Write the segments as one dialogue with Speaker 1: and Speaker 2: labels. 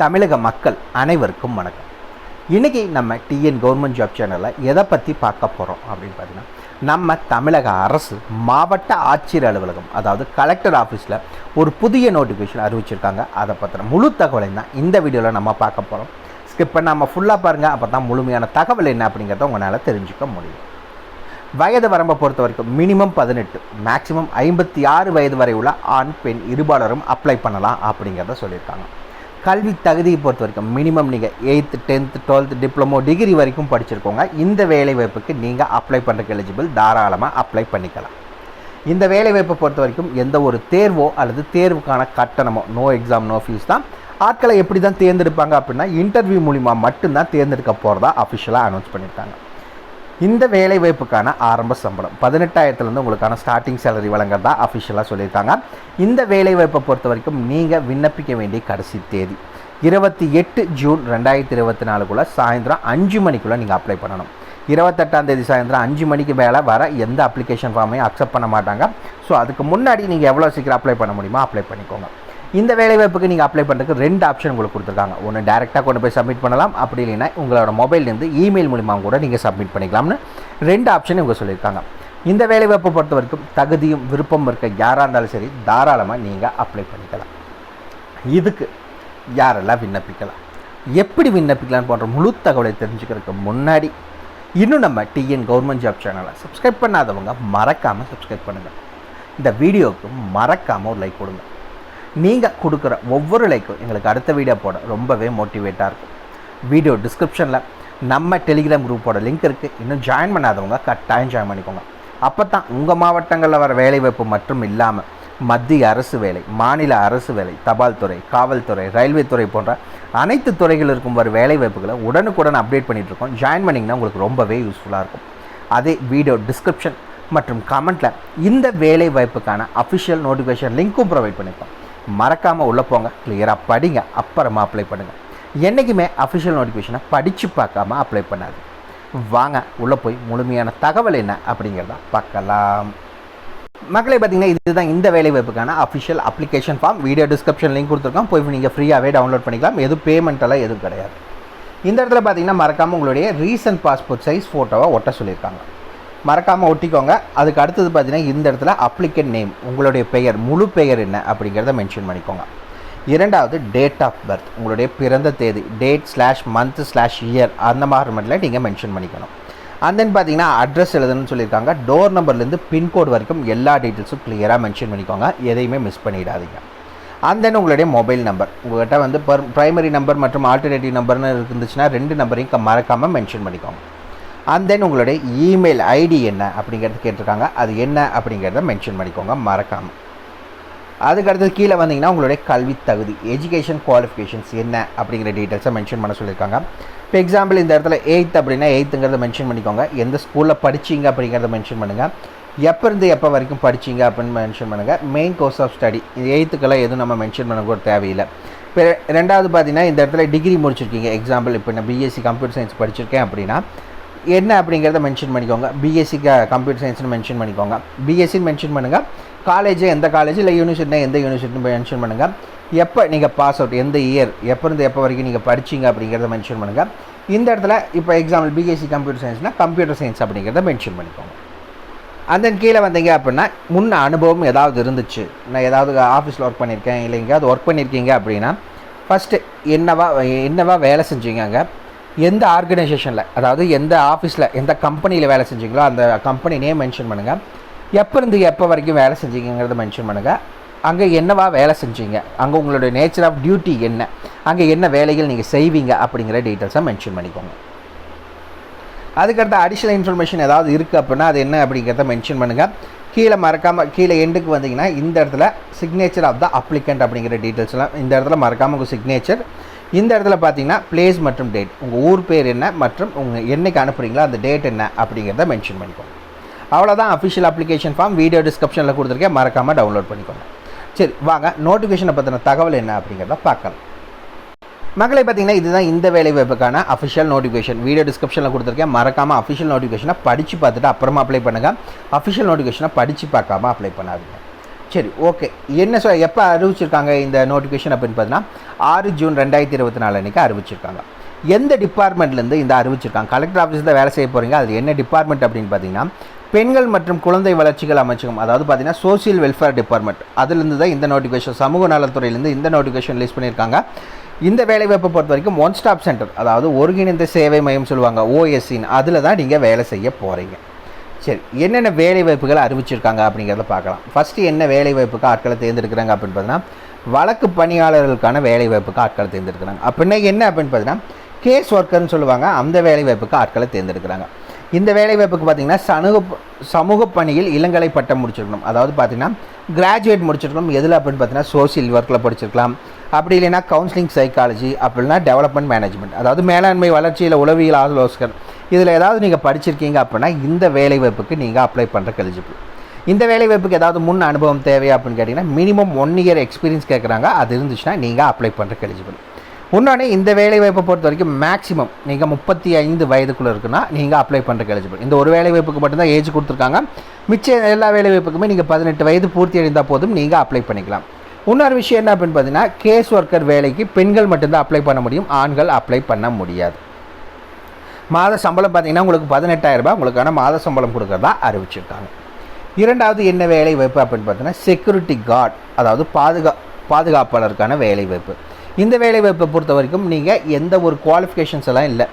Speaker 1: தமிழக மக்கள் அனைவருக்கும் வணக்கம். இன்றைக்கி நம்ம டிஎன் கவர்மெண்ட் ஜாப் சேனலில் எதை பற்றி பார்க்க போகிறோம் அப்படின்னு பார்த்தீங்கன்னா, நம்ம தமிழக அரசு மாவட்ட ஆட்சியர் அலுவலகம் அதாவது கலெக்டர் ஆஃபீஸில் ஒரு புதிய நோட்டிஃபிகேஷன் அறிவிச்சிருக்காங்க. அதை பற்றின முழு தகவலையும் தான் இந்த வீடியோவில் நம்ம பார்க்க போகிறோம். ஸ்கிப் பண்ணாமல் ஃபுல்லாக பாருங்கள், அப்போ தான் முழுமையான தகவல் என்ன அப்படிங்கிறத உங்களால் தெரிஞ்சுக்க முடியும். வயது வரம்பை பொறுத்த வரைக்கும் மினிமம் 18, மேக்ஸிமம் 56 வயது வரை உள்ள ஆண் பெண் இருபாலரும் அப்ளை பண்ணலாம் அப்படிங்கிறத சொல்லியிருக்காங்க. கல்வி தகுதியை பொறுத்த வரைக்கும் மினிமம் நீங்கள் 8th 10th 12th diploma degree வரைக்கும் படிச்சிருக்கோங்க. இந்த வேலைவாய்ப்புக்கு நீங்கள் அப்ளை பண்ணுறதுக்கு எலிஜிபிள், தாராளமாக அப்ளை பண்ணிக்கலாம். இந்த வேலைவாய்ப்பை பொறுத்த வரைக்கும் எந்த ஒரு தேர்வோ அல்லது தேர்வுக்கான கட்டணமோ, நோ எக்ஸாம் நோ ஃபீஸ் தான். ஆட்களை எப்படி தான் தேர்ந்தெடுப்பாங்க அப்படின்னா, இன்டர்வியூ மூலிமா மட்டும்தான் தேர்ந்தெடுக்க போகிறதா அஃபிஷியலாக அனௌன்ஸ் பண்ணியிருக்காங்க. இந்த வேலைவாய்ப்புக்கான ஆரம்ப சம்பளம் 18,000 உங்களுக்கான ஸ்டார்டிங் சேலரி வழங்குறதா அஃபிஷியலாக சொல்லியிருக்காங்க. இந்த வேலைவாய்ப்பை பொறுத்த வரைக்கும் நீங்கள் விண்ணப்பிக்க வேண்டிய கடைசி தேதி 28 ஜூன் 2024 சாயந்தரம் 5 மணிக்குள்ளே நீங்கள் அப்ளை பண்ணணும். 28ஆம் தேதி சாயந்தரம் 5 மணிக்கு மேலே வர எந்த அப்ளிகேஷன் ஃபார்மையும் அக்செப்ட் பண்ண மாட்டாங்க. ஸோ அதுக்கு முன்னாடி நீங்கள் எவ்வளோ சீக்கிரம் அப்ளை பண்ண முடியுமோ அப்ளை பண்ணிக்கோங்க. இந்த வேலைவாய்ப்புக்கு நீங்கள் அப்ளை பண்ணுறதுக்கு 2 ஆப்ஷன் உங்களுக்கு கொடுத்துருக்காங்க. ஒன்று டேரெக்டாக கொண்டு போய் சப்மிட் பண்ணலாம், அப்படி இல்லைன்னா உங்களோட மொபைல்லேருந்து இமெயில் மூலிமா கூட நீங்கள் சப்மிட் பண்ணிக்கலாம்னு 2 ஆப்ஷன் இவங்க சொல்லியிருக்காங்க. இந்த வேலைவாய்ப்பை பொறுத்த வரைக்கும் தகுதியும் விருப்பம் இருக்க யாராக இருந்தாலும் சரி, தாராளமாக நீங்கள் அப்ளை பண்ணிக்கலாம். இதுக்கு யாரெல்லாம் விண்ணப்பிக்கலாம், எப்படி விண்ணப்பிக்கலாம் போன்ற முழு தகவலை தெரிஞ்சுக்கிறதுக்கு முன்னாடி இன்னும் நம்ம டிஎன் கவர்மெண்ட் ஜாப் சேனலை சப்ஸ்கிரைப் பண்ணாதவங்க மறக்காமல் சப்ஸ்கிரைப் பண்ணுங்கள். இந்த வீடியோவுக்கு மறக்காமல் ஒரு லைக் கொடுங்க. நீங்கள் கொடுக்குற ஒவ்வொரு லைக்கும் எங்களுக்கு அடுத்த வீடியோ போட ரொம்பவே மோட்டிவேட்டாக இருக்கும். வீடியோ டிஸ்கிரிப்ஷனில் நம்ம டெலிகிராம் குரூப்போட லிங்க் இருக்குது. இன்னும் ஜாயின் பண்ணாதவங்க கட்டாயம் ஜாயின் பண்ணிக்கோங்க. அப்போ தான் உங்கள் மாவட்டங்களில் வர வேலைவாய்ப்பு மட்டும் இல்லாமல் மத்திய அரசு வேலை, மாநில அரசு வேலை, தபால் துறை, காவல்துறை, ரயில்வே துறை போன்ற அனைத்து துறைகள் இருக்கும் வர வேலைவாய்ப்புகளை உடனுக்குடன் அப்டேட் பண்ணிகிட்ருக்கோம். ஜாயின் பண்ணிங்கன்னா உங்களுக்கு ரொம்பவே யூஸ்ஃபுல்லாக இருக்கும். அதே வீடியோ டிஸ்கிரிப்ஷன் மற்றும் கமெண்ட்டில் இந்த வேலை வாய்ப்புக்கான அஃபிஷியல் நோட்டிஃபிகேஷன் லிங்க்கும் ப்ரொவைட் பண்ணியிருக்கோம். மறக்காமல் உள்ளே போங்க, கிளியராக படிங்க, அப்புறமா அப்ளை பண்ணுங்கள். என்றைக்குமே அஃபிஷியல் நோட்டிஃபிகேஷனை படித்து பார்க்காம அப்ளை பண்ணாது. வாங்க உள்ளே போய் முழுமையான தகவல் என்ன அப்படிங்கிறத பார்க்கலாம். மக்களை பார்த்திங்கன்னா, இதுதான் இந்த வேலைவாய்ப்புக்கான official application form. Video description link கொடுத்துருக்கோம், போய் நீங்கள் ஃப்ரீயாகவே டவுன்லோட் பண்ணிக்கலாம். எதுவும் பேமெண்ட்டெல்லாம் எதுவும் கிடையாது. இந்த இடத்துல பார்த்திங்கன்னா மறக்காமல் உங்களுடைய ரீசன்ட் பாஸ்போர்ட் சைஸ் ஃபோட்டோவை ஒட்ட சொல்லியிருக்காங்க. மறக்காமல் ஒட்டிக்கோங்க. அதுக்கு அடுத்தது பார்த்தீங்கன்னா இந்த இடத்துல அப்ளிகண்ட் நேம், உங்களுடைய பெயர், முழு பெயர் என்ன அப்படிங்கிறத மென்ஷன் பண்ணிக்கோங்க. இரண்டாவது டேட் ஆஃப் பர்த், உங்களுடைய பிறந்த தேதி, date/month/year அந்த ஃபார்மேட்டில் நீங்கள் மென்ஷன் பண்ணிக்கணும். அண்ட் தென் பார்த்தீங்கன்னா அட்ரஸ் எழுதணும்னு சொல்லியிருக்காங்க. டோர் நம்பர்லேருந்து பின்கோடு வரைக்கும் எல்லா டீட்டெயில்ஸும் கிளியராக மென்ஷன் பண்ணிக்கோங்க, எதையுமே மிஸ் பண்ணிடாதீங்க. அண்ட் தென் உங்களுடைய மொபைல் நம்பர், உங்கள்கிட்ட வந்து ப்ரைமரி நம்பர் மற்றும் ஆல்டர்னேட்டிவ் நம்பர்னு இருந்துச்சுன்னா 2 நம்பரையும் மறக்காமல் மென்ஷன் பண்ணிக்கோங்க. அண்ட் தென் உங்களுடைய இமெயில் ஐடி என்ன அப்படிங்கிறது கேட்டிருக்காங்க, அது என்ன அப்படிங்கிறத மென்ஷன் பண்ணிக்கோங்க மறக்காமல். அதுக்கடுத்து கீழே வந்தீங்கன்னா உங்களுடைய கல்வி தகுதி, எஜுகேஷன் குவாலிஃபிகேஷன்ஸ் என்ன அப்படிங்கிற டீட்டெயில்ஸை மென்ஷன் பண்ண சொல்லியிருக்காங்க. இப்போ எக்ஸாம்பிள் இந்த இடத்துல 8th அப்படின்னா 8ங்கிறத மென்ஷன் பண்ணிக்கோங்க. எந்த ஸ்கூலில் படிச்சிங்க அப்படிங்கிறத மென்ஷன் பண்ணுங்கள். எப்போ இருந்து எப்போ வரைக்கும் படிச்சிங்க அப்படின்னு மென்ஷன் பண்ணுங்கள். Main course of study 8th எதுவும் நம்ம மென்ஷன் பண்ண கூட தேவையில்லை. இப்போ ரெண்டாவது பார்த்தீங்கன்னா இந்த இடத்துல டிகிரி முடிச்சிருக்கீங்க. எக்ஸாம்பிள் இப்போ நான் பிஎஸ்சி கம்ப்யூட்டர் சயின்ஸ் படிச்சிருக்கேன் அப்படின்னா என்ன அப்படிங்கிறத மென்ஷன் பண்ணிக்கோங்க. பிஎஸ்சி கம்ப்யூட்டர் சயின்ஸ்னு மென்ஷன் பண்ணிக்கோங்க. பிஎஸ்சின்னு மென்ஷன் பண்ணுங்கள். காலேஜ் எந்த காலேஜ், இல்லை யூனிவர்சிட்டினா எந்த யூனிவர்சிட்டின்னு மென்ஷன் பண்ணுங்கள். எப்போ நீங்கள் பாஸ் அவுட், எந்த இயர், எப்போ இருந்து எப்போ வரைக்கும் நீங்கள் படிச்சிங்க அப்படிங்கிறத மென்ஷன் பண்ணுங்கள். இந்த இடத்துல இப்போ எக்ஸாம்பிள் பிஎஸ்சி கம்ப்யூட்டர் சயின்ஸ்னால் கம்ப்யூட்டர் சயின்ஸ் அப்படிங்கிறத மென்ஷன் பண்ணிக்கோங்க. அந்த தென் வந்தீங்க அப்படின்னா முன்ன அனுபவம் ஏதாவது இருந்துச்சு, நான் ஏதாவது ஆஃபீஸில் ஒர்க் பண்ணியிருக்கேன், இல்லை எங்கேயாவது ஒர்க் பண்ணியிருக்கீங்க அப்படின்னா ஃபஸ்ட்டு என்னவா வேலை செஞ்சீங்க, எந்த ஆர்கனைசேஷனில், அதாவது எந்த ஆஃபீஸில் எந்த கம்பெனியில் வேலை செஞ்சீங்களோ அந்த கம்பெனி நேம் மென்ஷன் பண்ணுங்கள். எப்போ இருந்து எப்போ வரைக்கும் வேலை செஞ்சீங்கிறத மென்ஷன் பண்ணுங்கள். அங்கே என்னவா வேலை செஞ்சீங்க, அங்கே உங்களுடைய நேச்சர் ஆஃப் டியூட்டி என்ன, அங்கே என்ன வேலைகள் நீங்கள் செய்வீங்க அப்படிங்கிற டீட்டெயில்ஸை மென்ஷன் பண்ணிக்கோங்க. அதுக்கடுத்து அடிஷ்னல் இன்ஃபர்மேஷன் ஏதாவது இருக்குது அப்படின்னா அது என்ன அப்படிங்கிறத மென்ஷன் பண்ணுங்கள். கீழே எண்டுக்கு வந்தீங்கன்னா இந்த இடத்துல சிக்னேச்சர் ஆஃப் த அப்ளிகண்ட் அப்படிங்கிற டீட்டெயில்ஸ்லாம் இந்த இடத்துல மறக்காமல் உங்கள் சிக்னேச்சர். இந்த இடத்துல பார்த்தீங்கன்னா பிளேஸ் மற்றும் டேட், உங்கள் ஊர் பேர் என்ன மற்றும் உங்கள் என்னைக்கு அனுப்புகிறீங்களோ அந்த டேட் என்ன அப்படிங்கிறத மென்ஷன் பண்ணிக்கோங்க. அவ்வளோதான் அஃபிஷியல் அப்ளிகேஷன் ஃபார்ம். வீடியோ டிஸ்கிரிப்ஷனில் கொடுத்துருக்கேன், மறக்காமல் டவுன்லோட் பண்ணிக்கோங்க. சரி வாங்க நோட்டிஃபிகேஷனை பற்றின தகவல் என்ன அப்படிங்கிறத பார்க்கலாம். மக்களை பார்த்தீங்கன்னா இதுதான் இந்த வேலைவாய்ப்புக்கான அஃபிஷியல் நோட்டிஃபிகேஷன். வீடியோ டிஸ்கிரிப்ஷனில் கொடுத்துருக்கேன், மறக்காமல் அஃபிஷியல் நோட்டிஃபிகேஷனை படித்து பார்த்துட்டு அப்புறமா அப்ளை பண்ணுங்கள். அஃபிஷியல் நோட்டிஃபிகேஷனை படித்து பார்க்காம அப்ளை பண்ணாதீங்க. சரி, ஓகே. என்ன எப்போ அறிவிச்சிருக்காங்க இந்த நோட்டிஃபிகேஷன் அப்படின்னு பார்த்தீங்கன்னா 6 ஜூன் 2024 அன்றைக்கி அறிவிச்சிருக்காங்க. எந்த டிபார்ட்மெண்ட்லேருந்து இந்த அறிவிச்சிருக்காங்க? கலெக்டர் ஆஃபீஸில் வேலை செய்ய போகிறீங்க. அது என்ன டிபார்ட்மெண்ட் அப்படின்னு பார்த்தீங்கன்னா பெண்கள் மற்றும் குழந்தை வளர்ச்சிகள் அமைச்சகம், அதாவது பார்த்தீங்கன்னா சோசியல் வெல்ஃபேர் டிபார்ட்மெண்ட். அதுலேருந்து தான் இந்த நோட்டிஃபிகேஷன், சமூக நலத்துறையிலேருந்து இந்த நோட்டிஃபிகேஷன் ரிலீஸ் பண்ணியிருக்காங்க. இந்த வேலைவாய்ப்பை பொறுத்த வரைக்கும் ஒன் ஸ்டாப் சென்டர், அதாவது ஒருங்கிணைந்த சேவை மையம் சொல்லுவாங்க, ஓஎஸ்சின்னு, அதில் தான் நீங்கள் வேலை செய்ய போகிறீங்க. சரி, என்னென்ன வேலைவாய்ப்புகள் அறிவிச்சிருக்காங்க அப்படிங்கிறத பார்க்கலாம். ஃபஸ்ட்டு என்ன வேலைவாய்ப்புக்கு ஆட்களை தேர்ந்தெடுக்கிறாங்க அப்படின்னு பார்த்தீங்கன்னா வழக்கு பணியாளர்களுக்கான வேலைவாய்ப்புக்கு ஆட்களை தேர்ந்தெடுக்கிறாங்க. அப்படின்னா என்ன அப்படின்னு பார்த்தீங்கன்னா கேஸ் ஒர்க்கர்னு சொல்லுவாங்க, அந்த வேலைவாய்ப்புக்கு ஆட்களை தேர்ந்தெடுக்கிறாங்க. இந்த வேலைவாய்ப்புக்கு பார்த்திங்கன்னா சமூக பணியில் இளங்கலை பட்டம் முடிச்சிருக்கணும். அதாவது பார்த்திங்கன்னா கிராஜுவேட் முடிச்சிருக்கணும். எதில் அப்படின்னு பார்த்தீங்கன்னா சோசியல் ஒர்க்கில் படிச்சிருக்கலாம். அப்படி இல்லைன்னா கவுன்சிலிங் சைக்காலஜி, அப்படின்னா டெவலப்மெண்ட் மேனேஜ்மெண்ட், அதாவது மேலாண்மை வளர்ச்சியில் உளவியல் ஆலோசகர், இதில் ஏதாவது நீங்கள் படிச்சிருக்கீங்க அப்படின்னா இந்த வேலைவாய்ப்புக்கு நீங்கள் அப்ளை பண்ணுறக்கு எலிஜிபிள். இந்த வேலைவாய்ப்புக்கு ஏதாவது முன் அனுபவம் தேவையா அப்படின்னு கேட்டிங்கன்னா மினிமம் 1 இயர் எக்ஸ்பீரியன்ஸ் கேட்குறாங்க. அது இருந்துச்சுன்னா நீங்கள் அப்ளை பண்ணுறக்கு எலிஜிபிள். இன்னொன்று, இந்த வேலைவாய்ப்பை பொறுத்த வரைக்கும் மேக்ஸிமம் நீங்கள் 35 வயதுக்குள்ளே இருக்குன்னா நீங்கள் அப்ளை பண்ணுறக்கு எலிஜிபிள். இந்த ஒரு வேலைவாய்ப்புக்கு மட்டும்தான் ஏஜ் கொடுத்துருக்காங்க. மிச்ச எல்லா வேலைவாய்ப்புக்குமே நீங்கள் 18 வயது பூர்த்தி அடைந்தால் போதும் நீங்கள் அப்ளை பண்ணிக்கலாம். இன்னொரு விஷயம் என்ன அப்படின்னு பார்த்தீங்கன்னா கேஸ் ஒர்க்கர் வேலைக்கு பெண்கள் மட்டும்தான் அப்ளை பண்ண முடியும், ஆண்கள் அப்ளை பண்ண முடியாது. மாத சம்பளம் பார்த்தீங்கன்னா உங்களுக்கு 18,000 ரூபாய் உங்களுக்கான மாத சம்பளம் கொடுக்குறதா அறிவிச்சிருக்காங்க. இரண்டாவது என்ன வேலை வாய்ப்பு அப்படின்னு பார்த்தீங்கன்னா செக்யூரிட்டி கார்டு, அதாவது பாதுகாப்பாளருக்கான வேலை வாய்ப்பு. இந்த வேலை வாய்ப்பை பொறுத்த வரைக்கும் நீங்கள் எந்த ஒரு குவாலிஃபிகேஷன்ஸ் எல்லாம் இல்லை.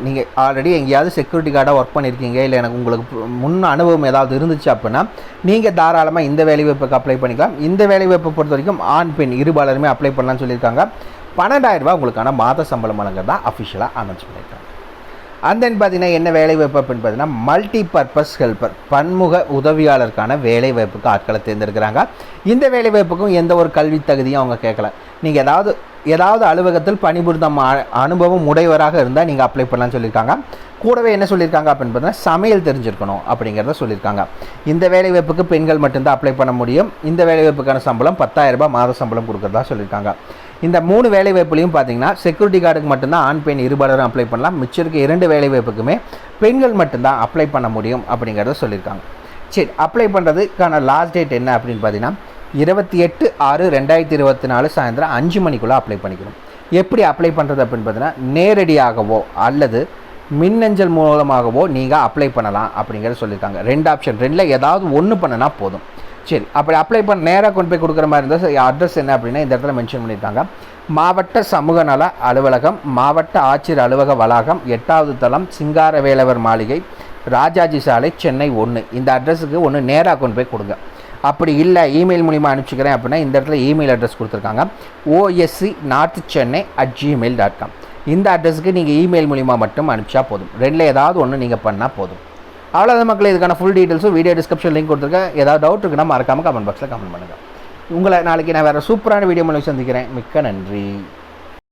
Speaker 1: நீங்கள் ஆல்ரெடி எங்கேயாவது செக்யூரிட்டி கார்டாக ஒர்க் பண்ணியிருக்கீங்க, இல்லை எனக்கு உங்களுக்கு முன் அனுபவம் ஏதாவது இருந்துச்சு அப்படின்னா நீங்கள் தாராளமாக இந்த வேலை வாய்ப்புக்கு அப்ளை பண்ணிக்கலாம். இந்த வேலை வாய்ப்பை பொறுத்த வரைக்கும் ஆண் பெண் இருபாலருமே அப்ளை பண்ணலாம்னு சொல்லியிருக்காங்க. 12,000 ரூபாய் உங்களுக்கான மாத சம்பளம் வழங்குறதா அஃபிஷியலாக அனௌன்ஸ் பண்ணியிருக்காங்க. அண்ட் தென் பார்த்தீங்கன்னா என்ன வேலை வாய்ப்பு அப்படின்னு பார்த்தீங்கன்னா மல்டி பர்பஸ் ஹெல்ப்பர், பன்முக உதவியாளருக்கான வேலை வாய்ப்புக்கு ஆட்களை தேர்ந்தெடுக்கிறாங்க. இந்த வேலை வாய்ப்புக்கும் எந்த ஒரு கல்வி தகுதியும் அவங்க கேட்கல. நீங்கள் ஏதாவது அலுவலகத்தில் பணிபுரிந்த அனுபவம் உடையவராக இருந்தால் நீங்கள் அப்ளை பண்ணலாம்னு சொல்லியிருக்காங்க. கூடவே என்ன சொல்லியிருக்காங்க அப்படின்னு பார்த்தீங்கன்னா சமையல் தெரிஞ்சிருக்கணும் அப்படிங்கிறத சொல்லியிருக்காங்க. இந்த வேலை வாய்ப்புக்கு பெண்கள் மட்டும்தான் அப்ளை பண்ண முடியும். இந்த வேலை வாய்ப்புக்கான சம்பளம் 10,000 ரூபாய் மாத சம்பளம் கொடுக்குறதா சொல்லியிருக்காங்க. இந்த 3 வேலை வாய்ப்புலையும் பார்த்தீங்கன்னா செக்யூரிட்டி கார்டுக்கு மட்டும்தான் ஆண் பெண் இருபாலரும் அப்ளை பண்ணலாம். மிச்சம் இருக்க 2 வேலை வாய்ப்புக்குமே பெண்கள் மட்டும்தான் அப்ளை பண்ண முடியும் அப்படிங்கிறத சொல்லியிருக்காங்க. சரி, அப்ளை பண்ணுறதுக்கான லாஸ்ட் டேட் என்ன அப்படின்னு பார்த்தீங்கன்னா 28/6/2024 சாயந்தரம் 5 மணிக்குள்ளே அப்ளை பண்ணிக்கணும். எப்படி அப்ளை பண்ணுறது அப்படின்னு பார்த்தீங்கன்னா நேரடியாகவோ அல்லது மின்னஞ்சல் மூலமாகவோ நீங்கள் அப்ளை பண்ணலாம் அப்படிங்கிறத சொல்லியிருக்காங்க. 2 ஆப்ஷன், 2ல் ஏதாவது ஒன்று பண்ணினா போதும். சரி, அப்படி அப்ளை பண்ண நேராக கொண்டு போய் கொடுக்குற மாதிரி இருந்தால் அட்ரஸ் என்ன அப்படின்னா இந்த இடத்துல மென்ஷன் பண்ணியிருக்காங்க. மாவட்ட சமூக நல அலுவலகம், மாவட்ட ஆட்சியர் அலுவலக வளாகம், 8வது தளம், சிங்காரவேலவர் மாளிகை, ராஜாஜி சாலை, சென்னை 1. இந்த அட்ரஸுக்கு ஒன்று நேராக கொண்டு போய் கொடுங்க. அப்படி இல்லை இமெயில் மூலிமா அனுப்பிச்சிக்கிறேன் அப்படின்னா இந்த இடத்துல இமெயில் அட்ரஸ் கொடுத்துருக்காங்க oscnorthchennai@gmail.com. இந்த அட்ரஸுக்கு நீங்கள் இமெயில் மூலிமா மட்டும் அனுப்பிச்சா போதும். 2ல் ஏதாவது ஒன்று நீங்கள் பண்ணால் போதும். அவ்வளோதான் மக்களே. இதுக்கான ஃபுல் டீட்டெயில்ஸும் வீடியோ டிஸ்கிரிப்ஷன் லிங்க் கொடுத்துருக்கேன். ஏதாவது டவுட் இருக்குன்னா மறக்காமல் கமெண்ட் பாக்ஸில் கமெண்ட் பண்ணுங்கள். உங்களை நாளைக்கு நான் வேறு சூப்பரான வீடியோ மூலம் சந்திக்கிறேன். மிக்க நன்றி.